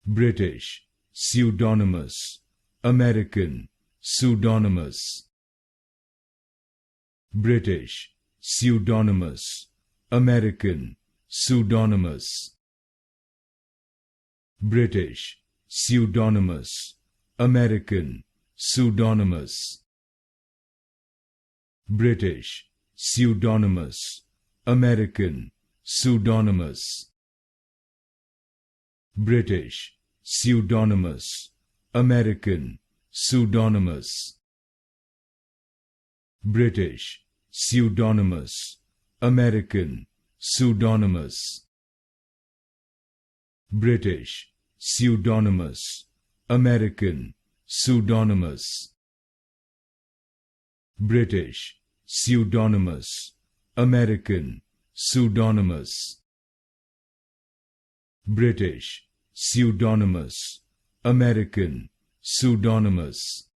British, pseudonymous, American, pseudonymous. British, pseudonymous, American, pseudonymous. British, pseudonymous, American, pseudonymous. British, pseudonymous, American, pseudonymous. British, pseudonymous, American, pseudonymous. British, pseudonymous, American, pseudonymous. British, pseudonymous, American, pseudonymous. British, pseudonymous, American, pseudonymous. British, pseudonymous, American, pseudonymous.